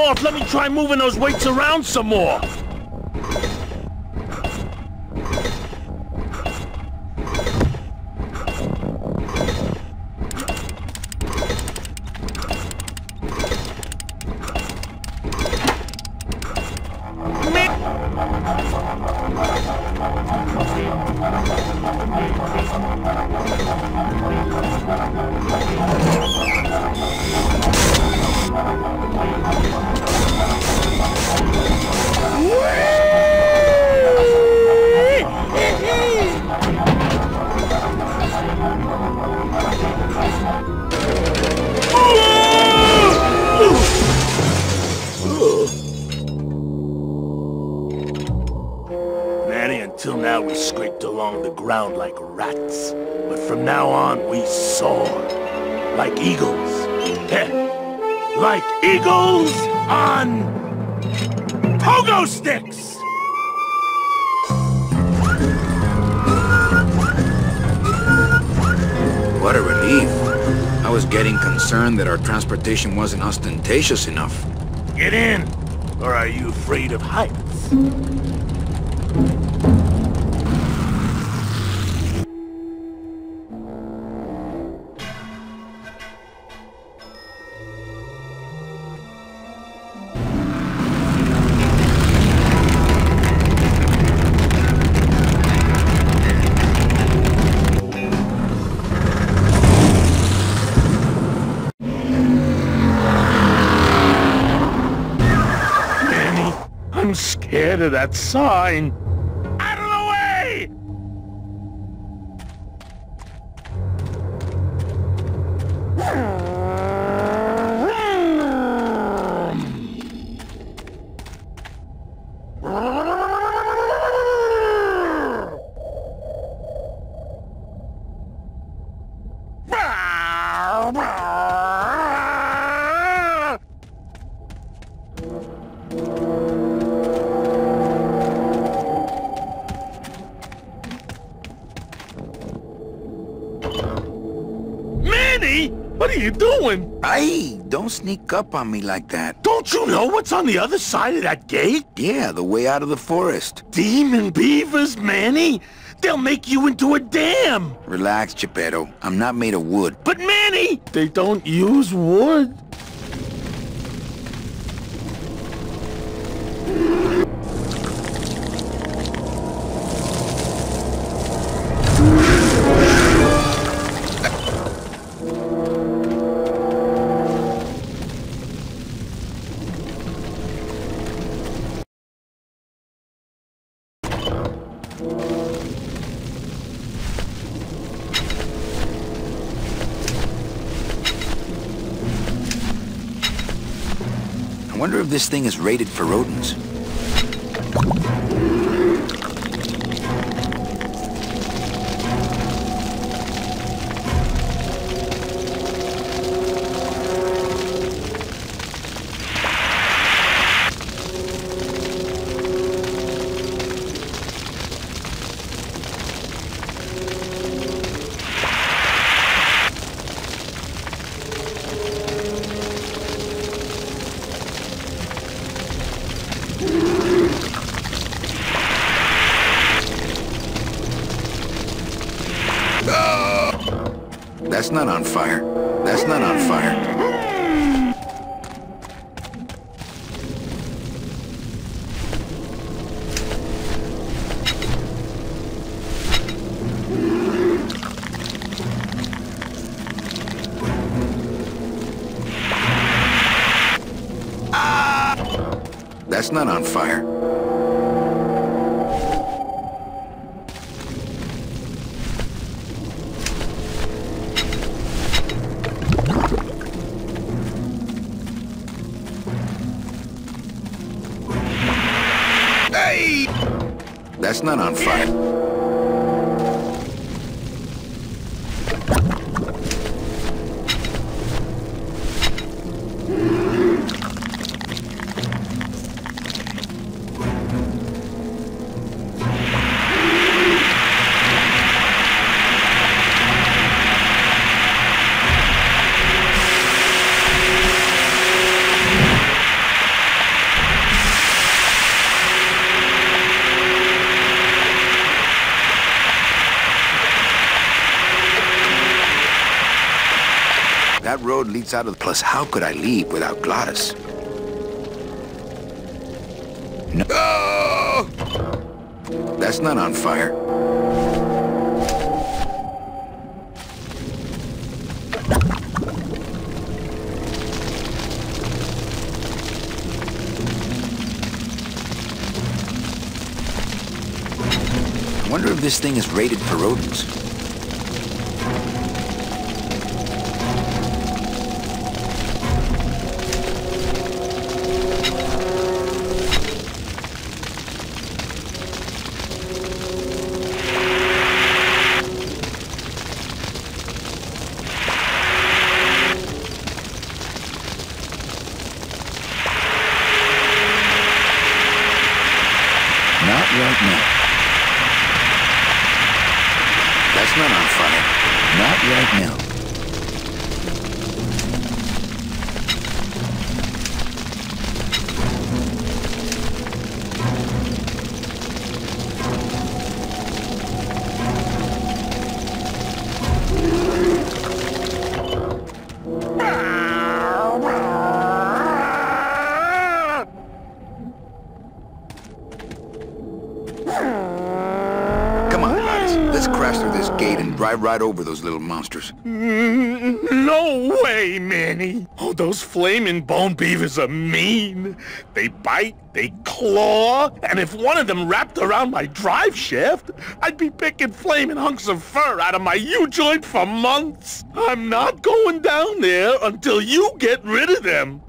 off. Let me try moving those weights around some more. Until now, we scraped along the ground like rats. But from now on, we soar. Like eagles. Heh. Like eagles on... pogo sticks! What a relief. I was getting concerned that our transportation wasn't ostentatious enough. Get in! Or are you afraid of heights? I'm scared of that sign. Out of the way! What are you doing? Hey, don't sneak up on me like that. Don't you know what's on the other side of that gate? Yeah, the way out of the forest. Demon beavers, Manny! They'll make you into a dam! Relax, Geppetto. I'm not made of wood. But Manny! They don't use wood. I wonder if this thing is rated for rodents. That's not on fire. That's not on fire. That's not on fire. Hey! That's not on fire. That road leads out of the... Plus, how could I leave without Glottis? No. Oh! That's not on fire. I wonder if this thing is rated for rodents. Not right now. That's not on fire. Not right now. Come on, Glottis. Let's crash through this gate and drive right over those little monsters. No way, Manny. Oh, those flaming bone beavers are mean. They bite, they claw, and if one of them wrapped around my drive shaft, I'd be picking flaming hunks of fur out of my U-joint for months. I'm not going down there until you get rid of them.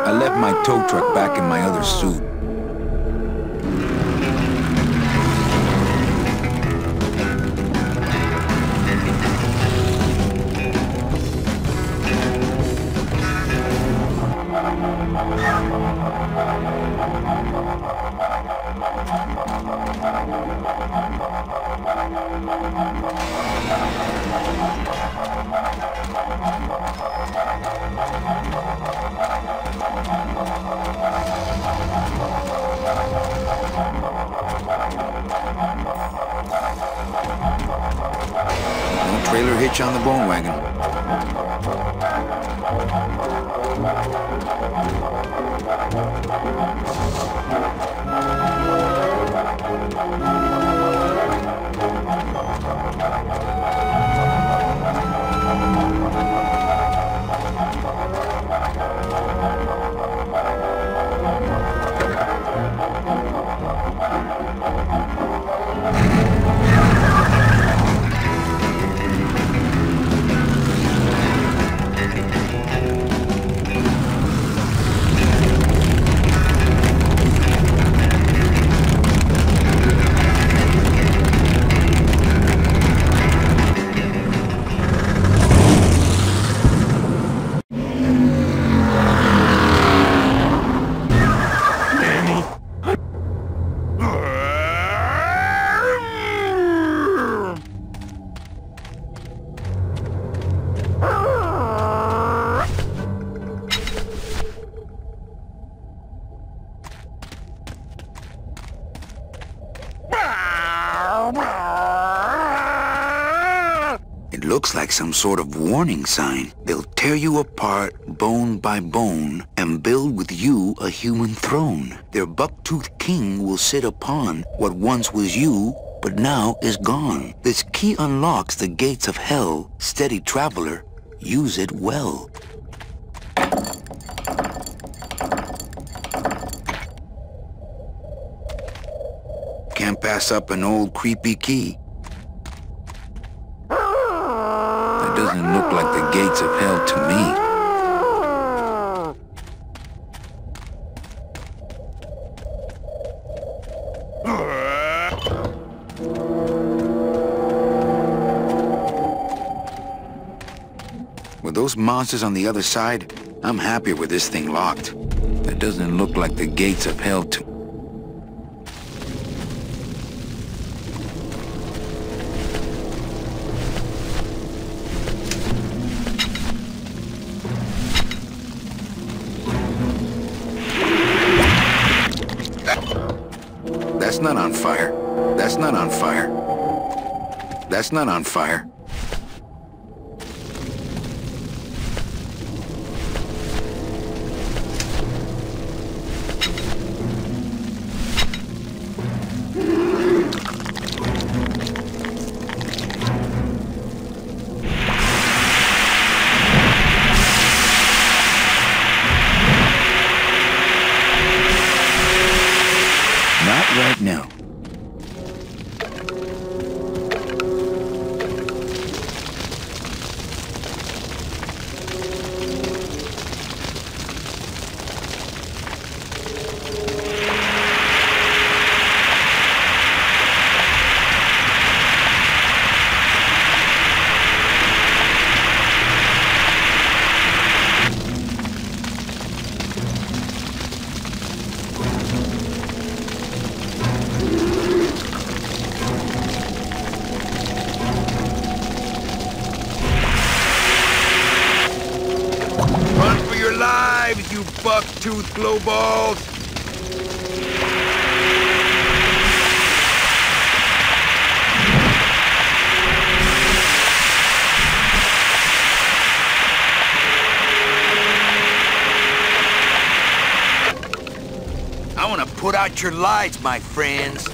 I left my tow truck back in my other suit. No trailer hitch on the bone wagon. It looks like some sort of warning sign. They'll tear you apart bone by bone and build with you a human throne. Their buck-toothed king will sit upon what once was you, but now is gone. This key unlocks the gates of hell. Steady traveler, use it well. Can't pass up an old creepy key. That doesn't look like the gates of hell to me. With those monsters on the other side, I'm happier with this thing locked. That doesn't look like the gates of hell to... That's not on fire. That's not on fire. That's not on fire. Not right now. Run for your lives, you buck-toothed glowballs! I want to put out your lights, my friends.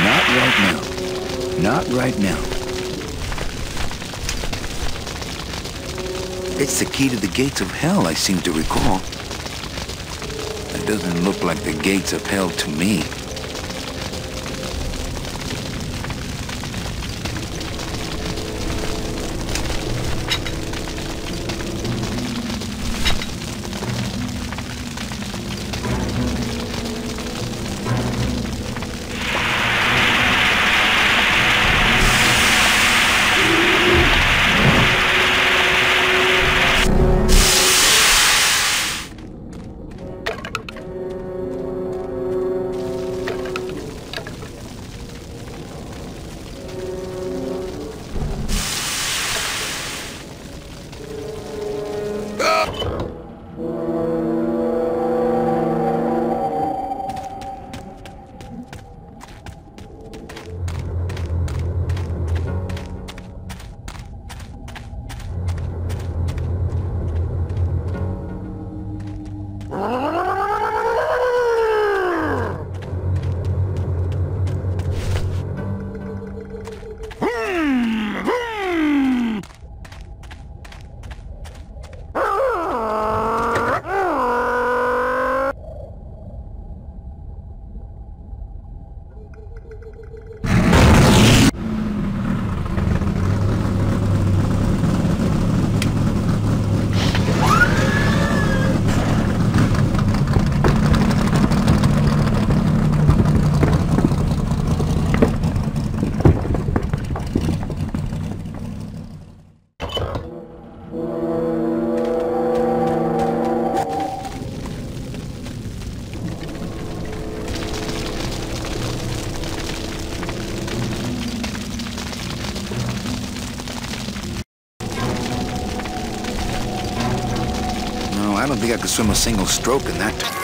Not right now. Not right now. It's the key to the gates of hell, I seem to recall. It doesn't look like the gates of hell to me. I don't think I could swim a single stroke in that.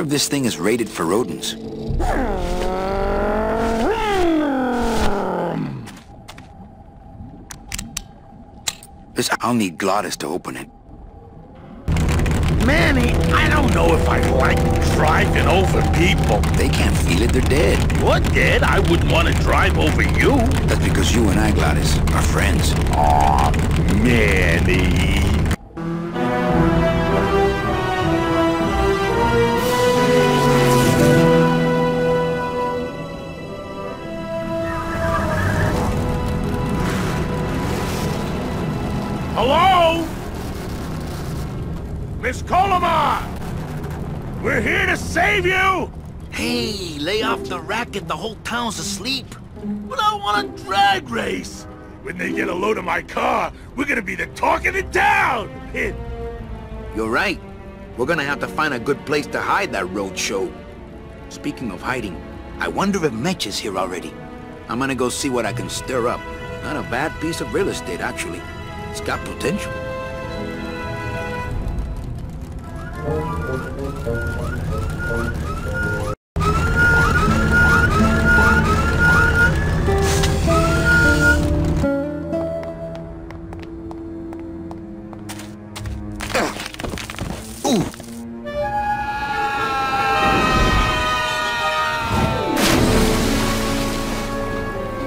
if this thing is rated for rodents. Listen, I'll need Glottis to open it. Manny, I don't know if I like driving over people. They can't feel it, they're dead. You're dead. I wouldn't want to drive over you. That's because you and I, Glottis, are friends. Aw, Manny. Hello? Miss Colomar! We're here to save you! Hey, lay off the racket. The whole town's asleep. But I want a drag race! When they get a load of my car, we're gonna be the talk of the town! You're right. We're gonna have to find a good place to hide that road show. Speaking of hiding, I wonder if Mitch is here already. I'm gonna go see what I can stir up. Not a bad piece of real estate, actually. It's got potential. Ooh.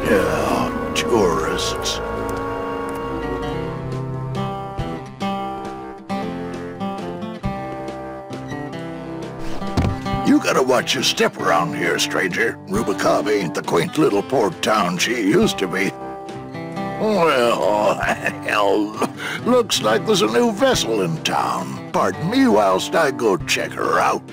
Yeah, tourists. You gotta watch your step around here, stranger. Rubicava ain't the quaint little port town she used to be. Well, hell, looks like there's a new vessel in town. Pardon me whilst I go check her out.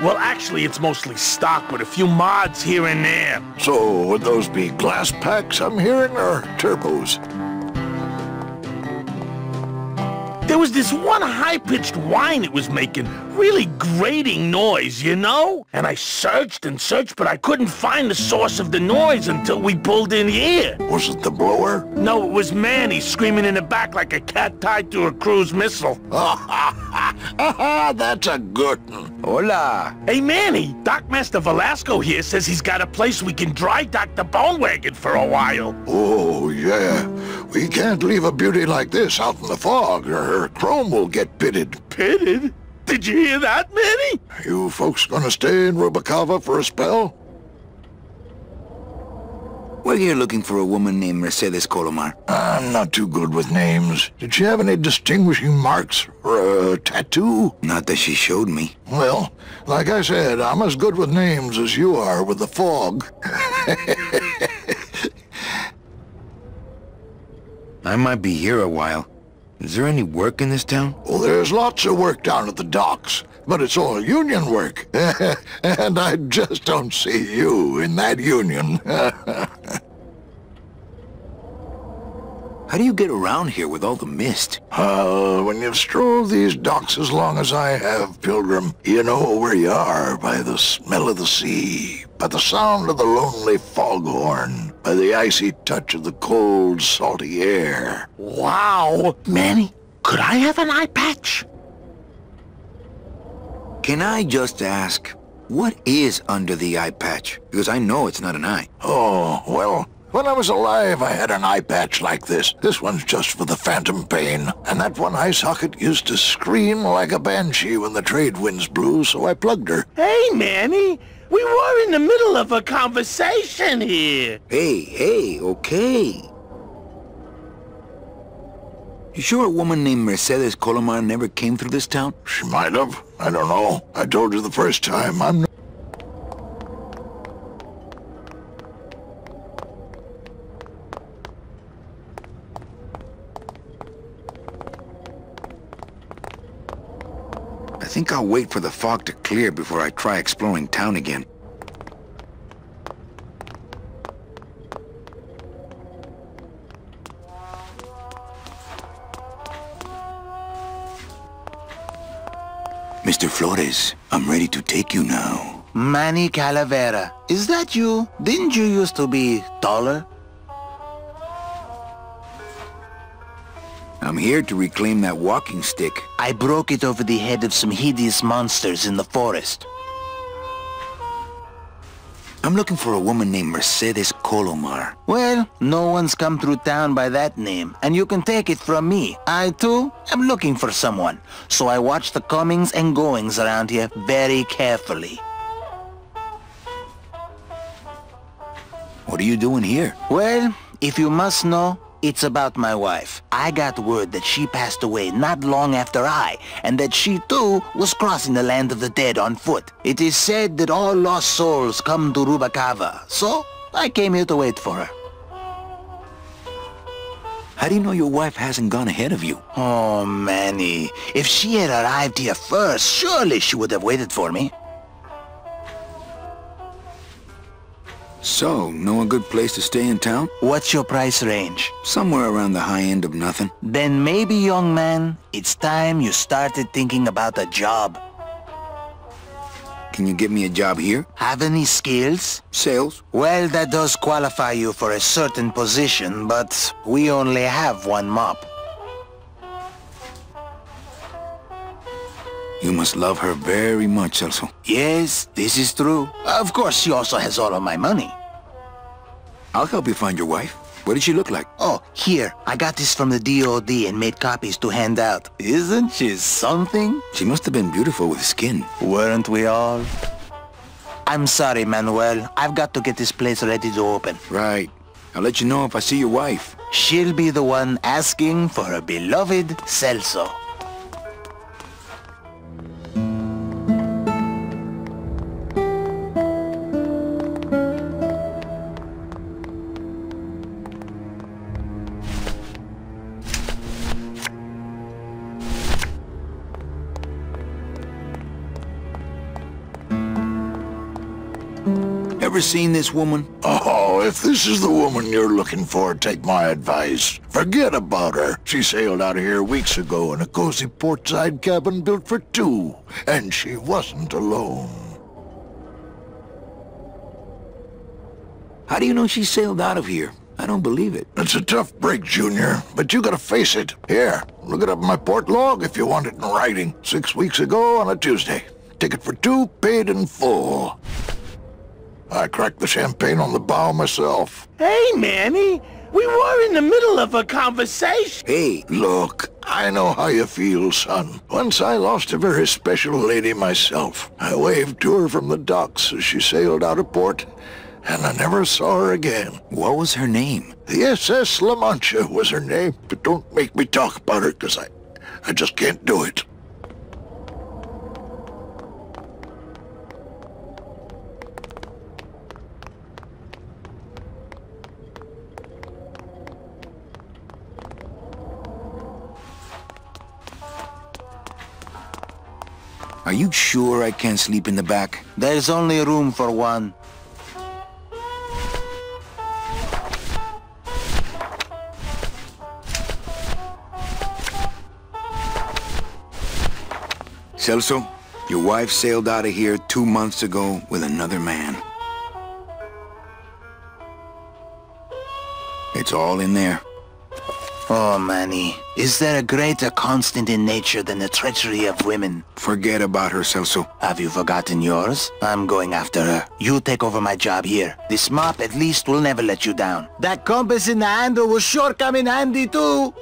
Well, actually, it's mostly stock with a few mods here and there. So, would those be glass packs I'm hearing, or turbos? There was this one high-pitched whine it was making. Really grating noise, you know? And I searched and searched, but I couldn't find the source of the noise until we pulled in here. Was it the blower? No, it was Manny screaming in the back like a cat tied to a cruise missile. That's a good one. Hola. Hey, Manny, Dockmaster Velasco here says he's got a place we can dry dock the bone wagon for a while. Oh, yeah. We can't leave a beauty like this out in the fog, or her chrome will get pitted. Pitted? Did you hear that, Manny? You folks gonna stay in Rubicava for a spell? We're here looking for a woman named Mercedes Colomar. I'm not too good with names. Did she have any distinguishing marks or a tattoo? Not that she showed me. Well, like I said, I'm as good with names as you are with the fog. I might be here a while. Is there any work in this town? Well, there's lots of work down at the docks, but it's all union work. And I just don't see you in that union. How do you get around here with all the mist? When you've strolled these docks as long as I have, Pilgrim, you know where you are by the smell of the sea, by the sound of the lonely foghorn, by the icy touch of the cold, salty air. Wow. Manny, could I have an eye patch? Can I just ask, what is under the eye patch? Because I know it's not an eye. Oh, well, when I was alive, I had an eye patch like this. This one's just for the phantom pain. And that one eye socket used to scream like a banshee when the trade winds blew, so I plugged her. Hey, Manny, we were in the middle of a conversation here. Hey, okay. You sure a woman named Mercedes Colomar never came through this town? She might have. I don't know. I told you the first time, I'm not... I think I'll wait for the fog to clear before I try exploring town again. Mr. Flores, I'm ready to take you now. Manny Calavera, is that you? Didn't you used to be taller? I'm here to reclaim that walking stick. I broke it over the head of some hideous monsters in the forest. I'm looking for a woman named Mercedes Colomar. Well, no one's come through town by that name, and you can take it from me. I, too, am looking for someone, so I watch the comings and goings around here very carefully. What are you doing here? Well, if you must know, it's about my wife. I got word that she passed away not long after I, and that she too was crossing the land of the dead on foot. It is said that all lost souls come to Rubacava, so I came here to wait for her. How do you know your wife hasn't gone ahead of you? Oh, Manny, if she had arrived here first, surely she would have waited for me. So, know a good place to stay in town? What's your price range? Somewhere around the high end of nothing. Then maybe, young man, it's time you started thinking about a job. Can you get me a job here? Have any skills? Sales? Well, that does qualify you for a certain position, but we only have one mop. You must love her very much, Celso. Yes, this is true. Of course, she also has all of my money. I'll help you find your wife. What did she look like? Oh, here. I got this from the DOD and made copies to hand out. Isn't she something? She must have been beautiful with skin. Weren't we all? I'm sorry, Manuel. I've got to get this place ready to open. Right. I'll let you know if I see your wife. She'll be the one asking for her beloved Celso. Ever seen this woman? Oh, if this is the woman you're looking for, take my advice. Forget about her. She sailed out of here weeks ago in a cozy portside cabin built for two, and she wasn't alone. How do you know she sailed out of here? I don't believe it. It's a tough break, Junior, but you gotta face it. Here, look it up in my port log if you want it in writing. 6 weeks ago on a Tuesday. Ticket for two, paid in full. I cracked the champagne on the bow myself. Hey, Manny, we were in the middle of a conversation. Hey, Look, I know how you feel, son. Once I lost a very special lady myself. I waved to her from the docks as she sailed out of port, and I never saw her again. what was her name? The SS La Mancha was her name, but don't make me talk about her, 'cause I just can't do it. Are you sure I can't sleep in the back? There's only room for one. Celso, your wife sailed out of here 2 months ago with another man. It's all in there. Oh, Manny, is there a greater constant in nature than the treachery of women? Forget about her, Celso. Have you forgotten yours? I'm going after her. You take over my job here. This mop at least will never let you down. That compass in the handle will sure come in handy too.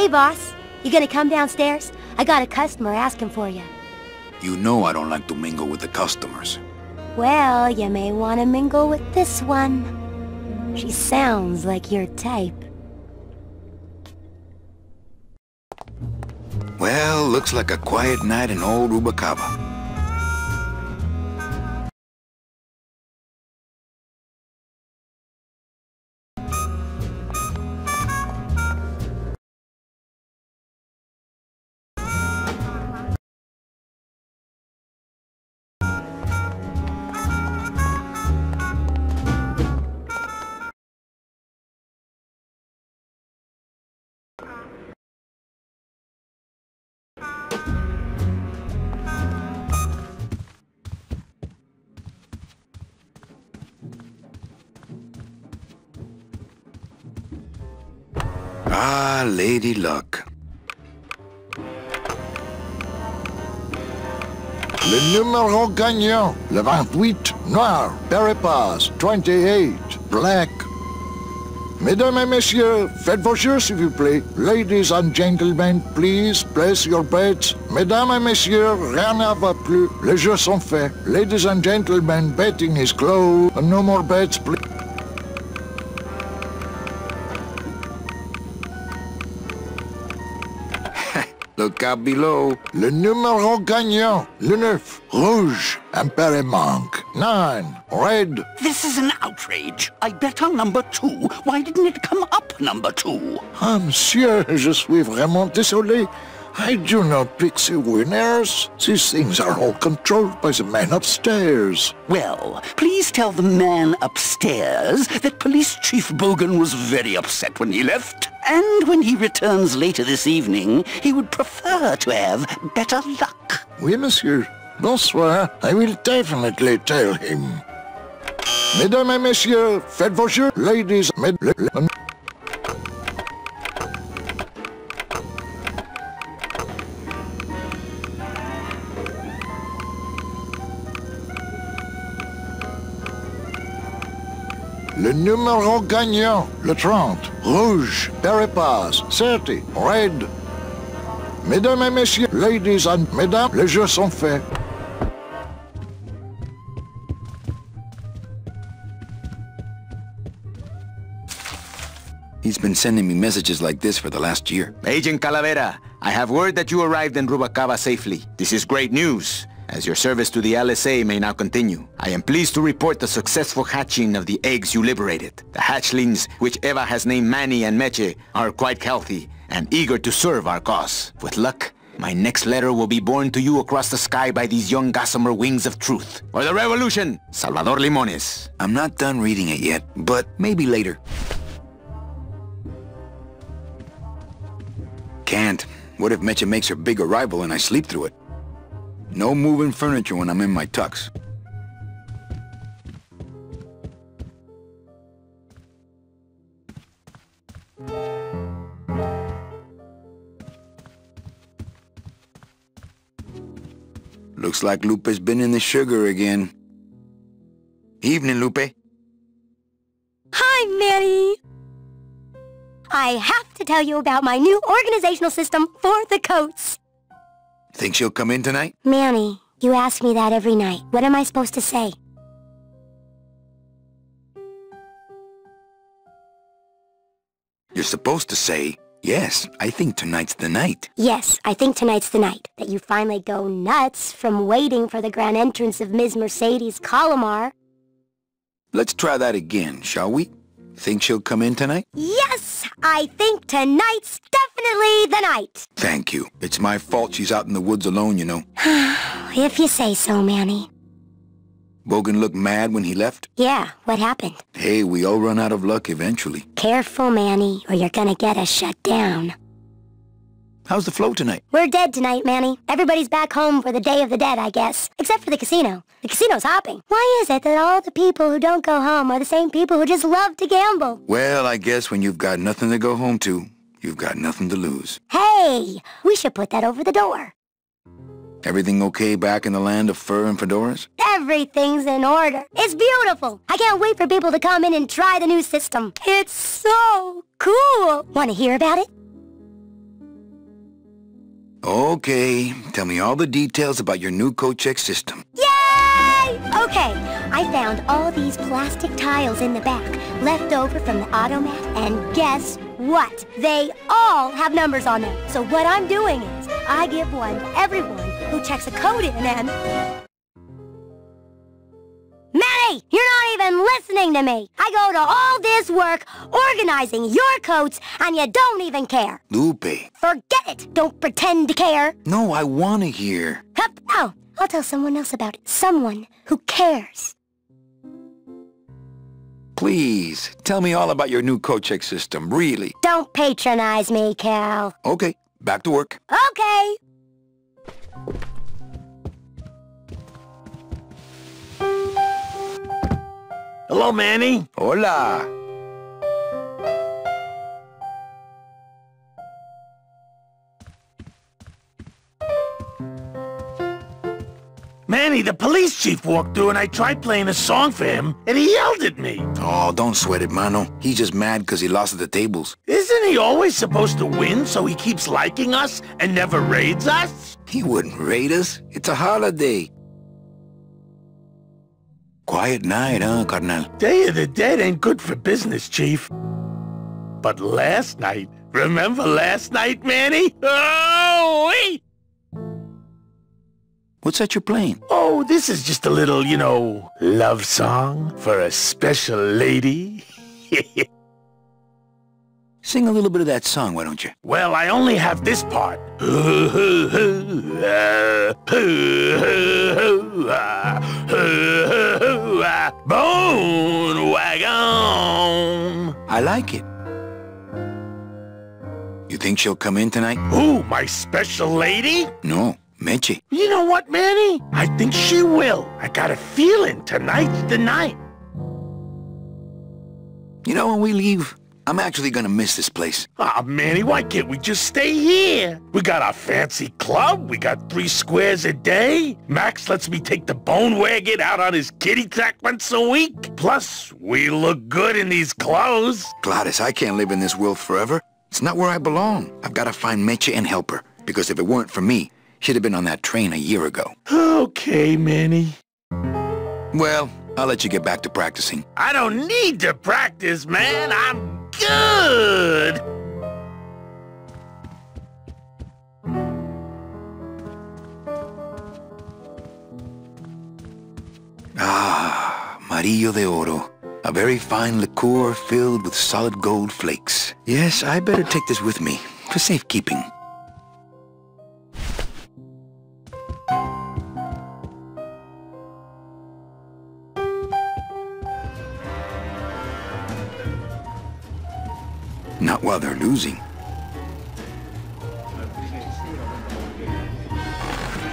Hey, boss. You gonna come downstairs? I got a customer asking for you. You know I don't like to mingle with the customers. Well, you may want to mingle with this one. She sounds like your type. Well, looks like a quiet night in old Rubacava. Ah, Lady Luck. Le numéro gagnant, le 28, noir, Pérépas, 28, black. Mesdames et messieurs, faites vos jeux s'il vous plaît. Ladies and gentlemen, please place your bets. Mesdames et messieurs, rien ne va plus. Les jeux sont faits. Ladies and gentlemen, betting is closed. No more bets, please. Look out below. Le numéro gagnant, le 9, rouge, Impere Monk, 9, red. This is an outrage. I bet on number 2. Why didn't it come up number 2? Ah, monsieur, je suis vraiment désolé. I do not pick the winners. These things are all controlled by the man upstairs. Well, please tell the man upstairs that Police Chief Bogan was very upset when he left. And when he returns later this evening, he would prefer to have better luck. Oui, monsieur. Bonsoir. I will definitely tell him. Mesdames et messieurs, faites vos jeux. Ladies, le numéro gagnant, le 30, rouge, Pérépas, 30, red. Mesdames et messieurs, ladies and mesdames, les jeux sont faits. He's been sending me messages like this for the last year. Agent Calavera, I have word that you arrived in Rubacava safely. This is great news, as your service to the LSA may now continue. I am pleased to report the successful hatching of the eggs you liberated. The hatchlings, which Eva has named Manny and Meche, are quite healthy and eager to serve our cause. With luck, my next letter will be borne to you across the sky by these young gossamer wings of truth. For the revolution, Salvador Limones. I'm not done reading it yet, but maybe later. Can't. What if Meche makes her big arrival and I sleep through it? No moving furniture when I'm in my tux. Looks like Lupe's been in the sugar again. Evening, Lupe. Hi, Manny. I have to tell you about my new organizational system for the coats. Think she'll come in tonight? Manny, you ask me that every night. What am I supposed to say? You're supposed to say, yes, I think tonight's the night. Yes, I think tonight's the night that you finally go nuts from waiting for the grand entrance of Ms. Mercedes Colomar. Let's try that again, shall we? Think she'll come in tonight? Yes, I think tonight's definitely the night. Thank you. It's my fault she's out in the woods alone, you know. If you say so, Manny. Bogan looked mad when he left? Yeah, what happened? Hey, we all run out of luck eventually. Careful, Manny, or you're gonna get us shut down. How's the flow tonight? We're dead tonight, Manny. Everybody's back home for the Day of the Dead, I guess. Except for the casino. The casino's hopping. Why is it that all the people who don't go home are the same people who just love to gamble? Well, I guess when you've got nothing to go home to, you've got nothing to lose. Hey, we should put that over the door. Everything okay back in the land of fur and fedoras? Everything's in order. It's beautiful. I can't wait for people to come in and try the new system. It's so cool. Want to hear about it? Okay, tell me all the details about your new code check system. Yay! Okay, I found all these plastic tiles in the back, left over from the automat, and guess what? They all have numbers on them. So what I'm doing is, I give one to everyone who checks a code in and... Manny! You're not even listening to me! I go to all this work organizing your coats, and you don't even care! Lupe. Forget it! Don't pretend to care! No, I want to hear. Hup! Oh, I'll tell someone else about it. Someone who cares. Please, tell me all about your new code check system, really. Don't patronize me, Cal. Okay, back to work. Okay! Hello, Manny. Hola. Manny, the police chief walked through and I tried playing a song for him, and he yelled at me. Oh, don't sweat it, mano. He's just mad because he lost at the tables. Isn't he always supposed to win, so he keeps liking us and never raids us? He wouldn't raid us. It's a holiday. Quiet night, huh, carnal? Day of the Dead ain't good for business, Chief. But last night, remember last night, Manny? Oh, wait! What's that you're playing? Oh, this is just a little, you know, love song for a special lady. Sing a little bit of that song, why don't you? Well, I only have this part. Bone wagon. I like it. You think she'll come in tonight? Who, my special lady? No, Meche. You know what, Manny? I think she will. I got a feeling tonight's the night. You know, when we leave, I'm actually gonna miss this place. Aw, Manny, why can't we just stay here? We got our fancy club, we got 3 squares a day. Max lets me take the bone wagon out on his kitty track once a week. Plus, we look good in these clothes. Gladys, I can't live in this world forever. It's not where I belong. I've gotta find Meche and help her. Because if it weren't for me, she'd have been on that train a year ago. Okay, Manny. Well, I'll let you get back to practicing. I don't need to practice, man. I'm good. Ah, Amarillo de Oro. A very fine liqueur filled with solid gold flakes. Yes, I better take this with me for safekeeping. Not while they're losing.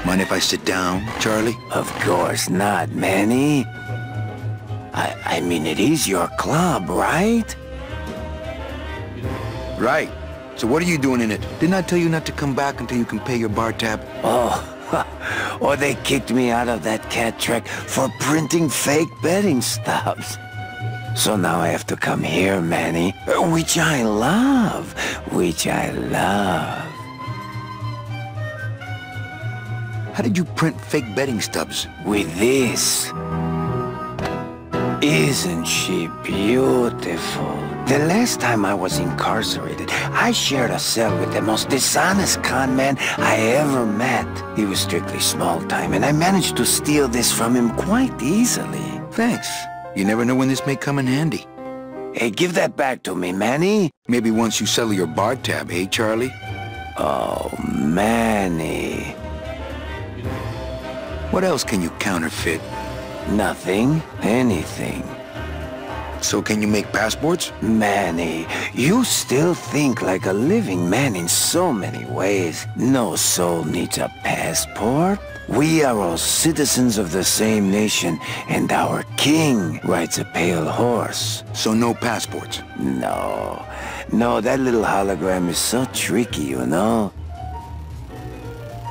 Mind if I sit down, Charlie? Of course not, Manny. I mean, it is your club, right? Right. So what are you doing in it? Didn't I tell you not to come back until you can pay your bar tab? Oh, or they kicked me out of that cat track for printing fake betting stubs. So now I have to come here, Manny, which I love, How did you print fake betting stubs? With this. Isn't she beautiful? The last time I was incarcerated, I shared a cell with the most dishonest con man I ever met. He was strictly small time, and I managed to steal this from him quite easily. Thanks. You never know when this may come in handy. Hey, give that back to me, Manny. Maybe once you settle your bar tab, eh, Charlie? Oh, Manny. What else can you counterfeit? Nothing. Anything. So can you make passports? Manny, you still think like a living man in so many ways. No soul needs a passport. We are all citizens of the same nation, and our king rides a pale horse. So no passports? No, that little hologram is so tricky, you know?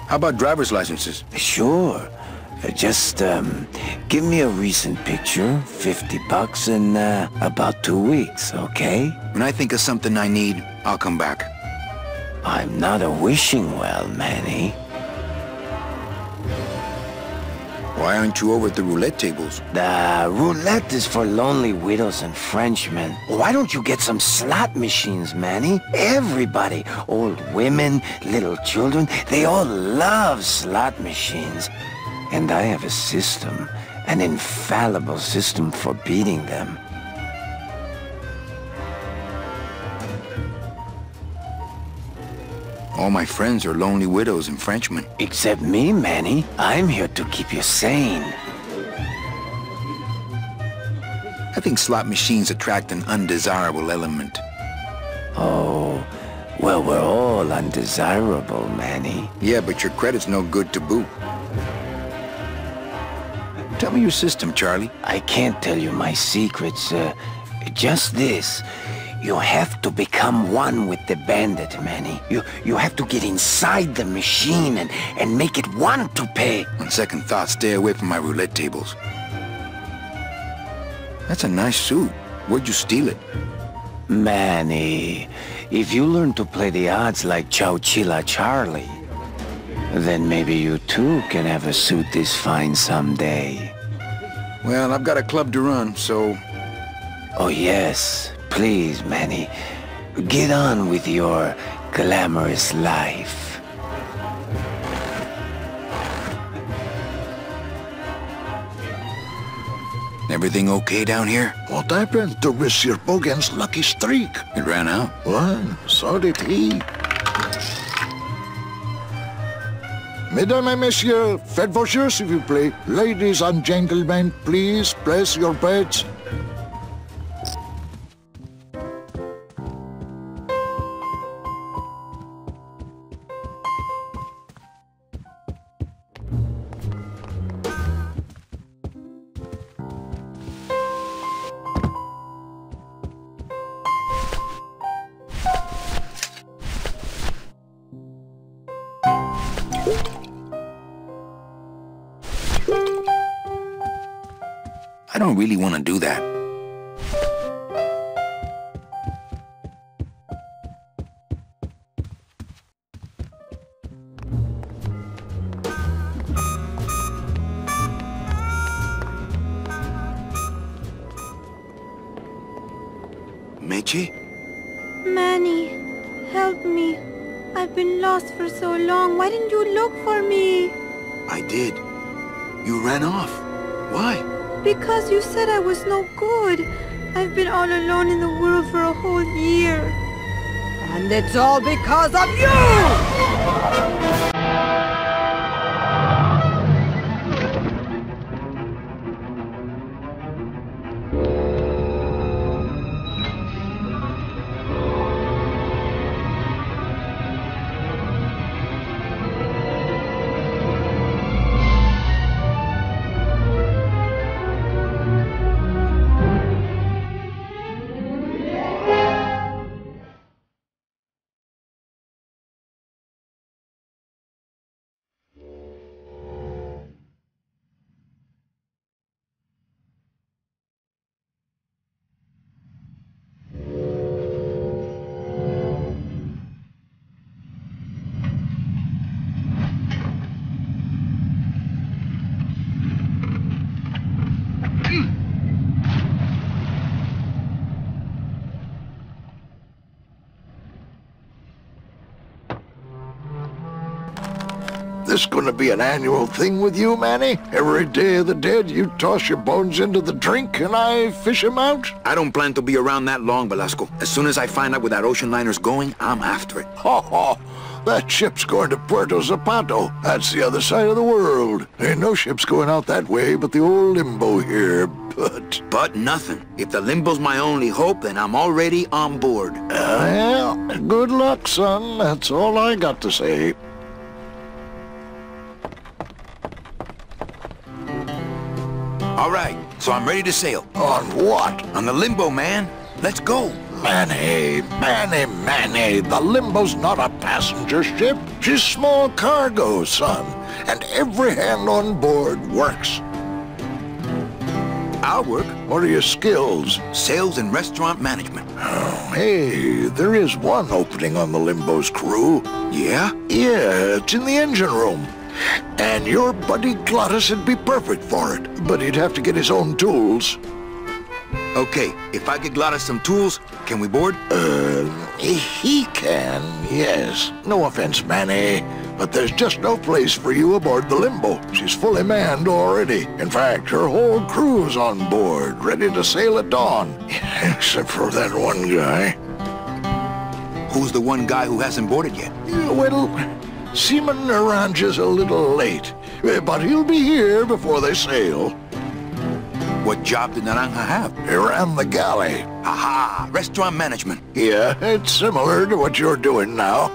How about driver's licenses? Sure. Just, give me a recent picture, $50 in, about 2 weeks, okay? When I think of something I need, I'll come back. I'm not a wishing well, Manny. Why aren't you over at the roulette tables? The roulette is for lonely widows and Frenchmen. Why don't you get some slot machines, Manny? Everybody, old women, little children, they all love slot machines. And I have a system, an infallible system for beating them. All my friends are lonely widows and Frenchmen. Except me, Manny. I'm here to keep you sane. I think slot machines attract an undesirable element. Oh, well, we're all undesirable, Manny. Yeah, but your credit's no good to boot. Tell me your system, Charlie. I can't tell you my secrets. Just this. You have to become one with the bandit, Manny. You have to get inside the machine and make it want to pay. On second thought, stay away from my roulette tables. That's a nice suit. Where'd you steal it? Manny, if you learn to play the odds like Chowchilla Charlie, then maybe you too can have a suit this fine someday. Well, I've got a club to run, so... Oh yes, please, Manny. Get on with your glamorous life. Everything okay down here? What happened to Monsieur Bogan's lucky streak? It ran out. Well, so did he. Mesdames et messieurs, faites vos jeux s'il vous plaît. Ladies and gentlemen, please place your bets. I don't really want to do that. Meche? Manny, help me. I've been lost for so long. Why didn't you look for me? I did. You ran off. Why? Because you said I was no good. I've been all alone in the world for a whole year. And it's all because of you! This gonna be an annual thing with you, Manny? Every Day of the Dead, you toss your bones into the drink and I fish 'em out? I don't plan to be around that long, Velasco. As soon as I find out where that ocean liner's going, I'm after it. Ho ho! That ship's going to Puerto Zapato. That's the other side of the world. Ain't no ships going out that way but the old Limbo here, but... But nothing. If the Limbo's my only hope, then I'm already on board. Well, good luck, son. That's all I got to say. All right, so I'm ready to sail. On what? On the Limbo, man. Let's go. Manny, the Limbo's not a passenger ship. She's small cargo, son. And every hand on board works. I'll work. What are your skills? Sales and restaurant management. Oh, hey, there is one opening on the Limbo's crew. Yeah? Yeah, it's in the engine room. And your buddy Glottis would be perfect for it, but he'd have to get his own tools. Okay, if I get Glottis some tools, can we board? He can, yes. No offense, Manny, but there's just no place for you aboard the Limbo. She's fully manned already. In fact, her whole crew's on board, ready to sail at dawn. Except for that one guy. Who's the one guy who hasn't boarded yet? Well, Seaman Naranja's a little late, but he'll be here before they sail. What job did Naranja have? He ran the galley. Aha! Restaurant management. Yeah, it's similar to what you're doing now.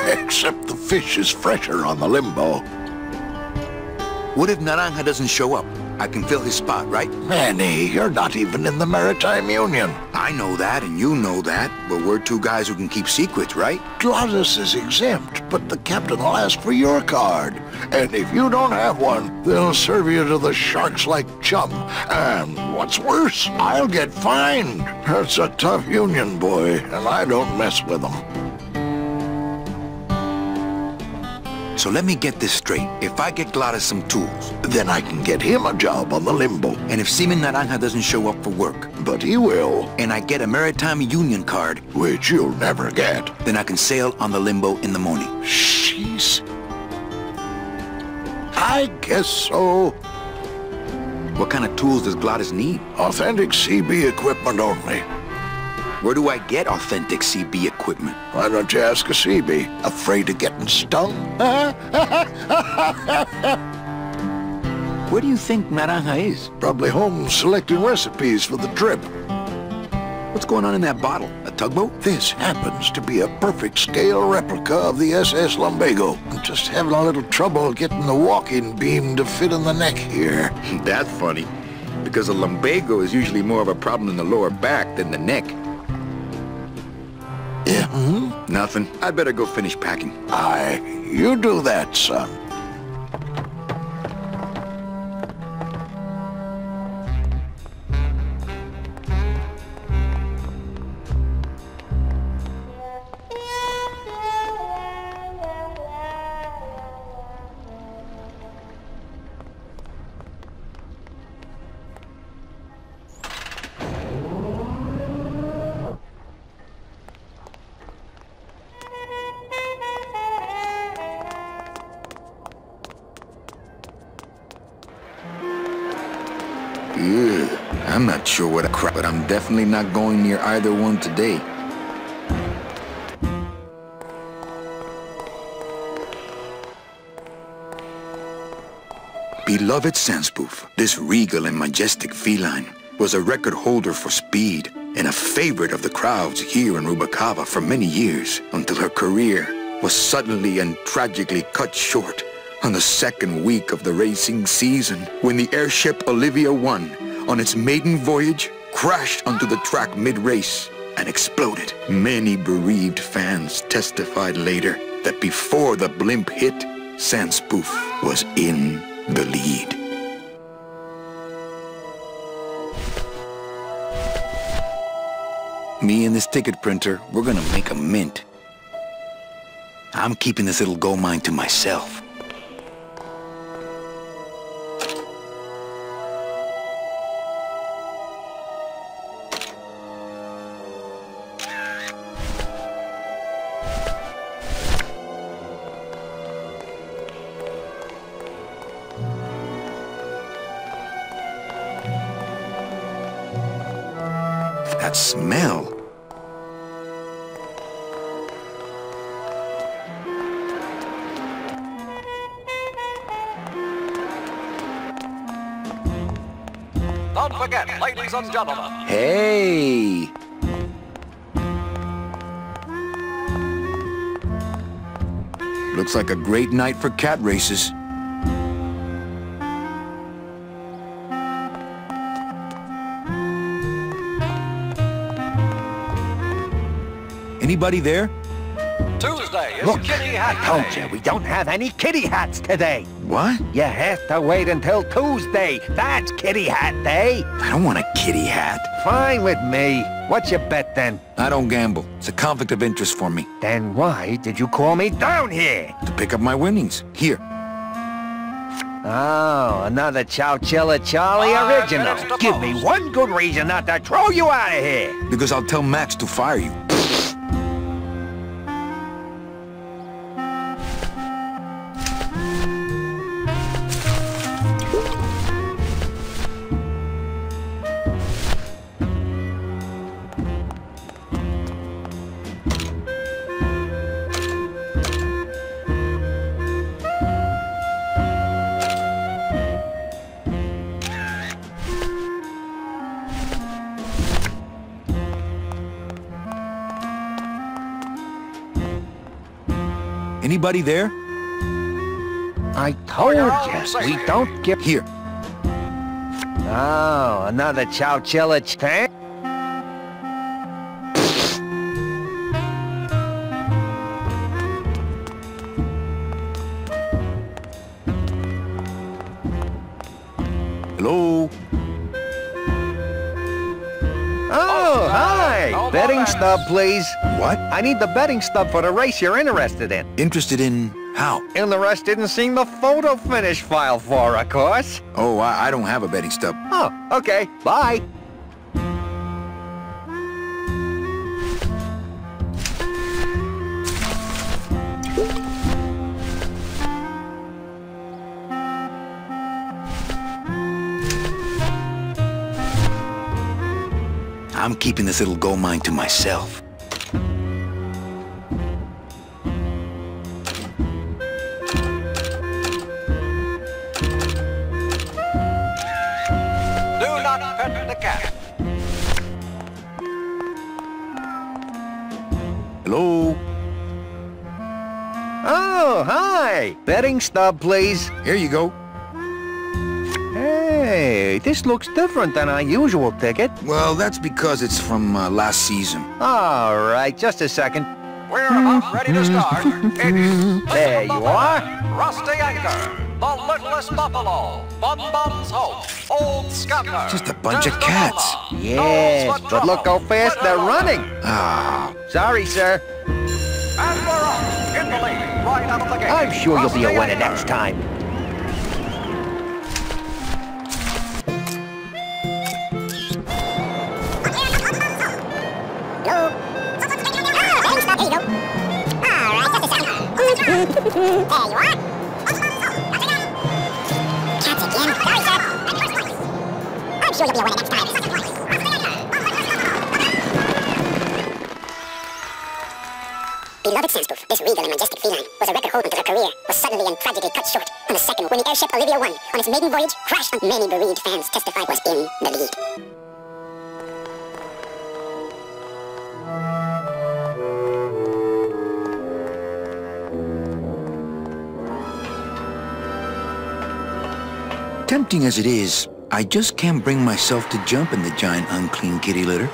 Except the fish is fresher on the Limbo. What if Naranja doesn't show up? I can fill his spot, right? Manny, you're not even in the Maritime Union. I know that, and you know that, but we're two guys who can keep secrets, right? Glottis is exempt, but the captain will ask for your card. And if you don't have one, they'll serve you to the sharks like chum. And what's worse, I'll get fined. That's a tough union, boy, and I don't mess with them. So let me get this straight. If I get Glottis some tools, then I can get him a job on the Limbo. And if Seaman Naranja doesn't show up for work, but he will, and I get a Maritime Union card, which you'll never get, then I can sail on the Limbo in the morning. Jeez. I guess so. What kind of tools does Glottis need? Authentic CB equipment only. Where do I get authentic CB equipment? Why don't you ask a CB? Afraid of getting stung? Where do you think Naranja is? Probably home selecting recipes for the trip. What's going on in that bottle? A tugboat? This happens to be a perfect scale replica of the SS Lumbago. I'm just having a little trouble getting the walking beam to fit in the neck here. That's funny, because a lumbago is usually more of a problem in the lower back than the neck. Yeah, Nothing. I'd better go finish packing. Aye, you do that, son. I'm not sure what a crap, but I'm definitely not going near either one today. Beloved Sandspoof, this regal and majestic feline was a record holder for speed and a favorite of the crowds here in Rubalcaba for many years, until her career was suddenly and tragically cut short on the second week of the racing season, when the airship Olivia 1, on its maiden voyage, crashed onto the track mid-race and exploded. Many bereaved fans testified later that before the blimp hit, Sandspoof was in the lead. Me and this ticket printer, we're gonna make a mint. I'm keeping this little gold mine to myself. That smell. Don't forget, ladies and gentlemen. Hey! Looks like a great night for cat races. Anybody there? Tuesday Look, I told you, we don't have any kitty hats today. What? You have to wait until Tuesday. That's kitty hat day. I don't want a kitty hat. Fine with me. What's your bet then? I don't gamble. It's a conflict of interest for me. Then why did you call me down here? To pick up my winnings. Here. Oh, another Chowchilla Charlie original. Give me one good reason not to throw you out of here. Because I'll tell Max to fire you. Anybody there? I told you, we don't give... Here. Oh, another Chowchilla thing? Hello? Oh, hi! Betting stub, please. What? I need the betting stub for the race you're interested in. Interested in how? Interested in seeing the photo finish file for, of course. Oh, I don't have a betting stub. Oh, okay. Bye. I'm keeping this little gold mine to myself. Do not pet the cat. Hello? Oh, hi! Betting stub, please. Here you go. Hey, this looks different than our usual ticket. Well, that's because it's from last season. All right, just a second. We're about ready to start. There you are. Rusty Anchor, the Littlest Buffalo, Bum Bum's Hope, Old Scouter. Just a bunch of cats. Yes, but look how fast they're running. Ah. Sorry, sir. And we're off in the lead, right out of the gate. I'm sure you'll be a winner next time. There you are. Cats again. Sorry, sir. I'm sure you'll be a winner next time. Beloved Sandspoof, this regal and majestic feline was a record holder until her career was suddenly and tragically cut short on the second when the airship Olivia 1 on its maiden voyage crashed and many bereaved fans testified was in the lead. Tempting as it is, I just can't bring myself to jump in the giant unclean kitty litter.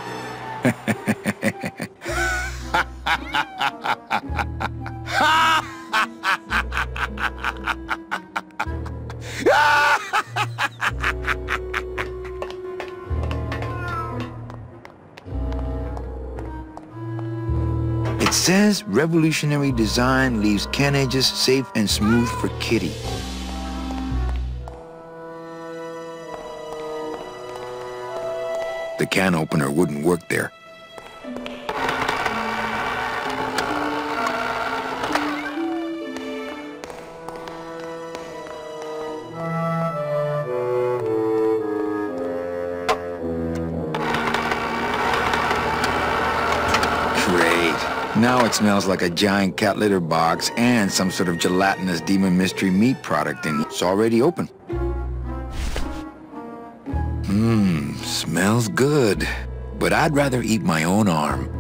It says revolutionary design leaves can edges safe and smooth for kitty. The can opener wouldn't work there. Great. Now it smells like a giant cat litter box and some sort of gelatinous demon mystery meat product, and it's already open. Smells good, but I'd rather eat my own arm.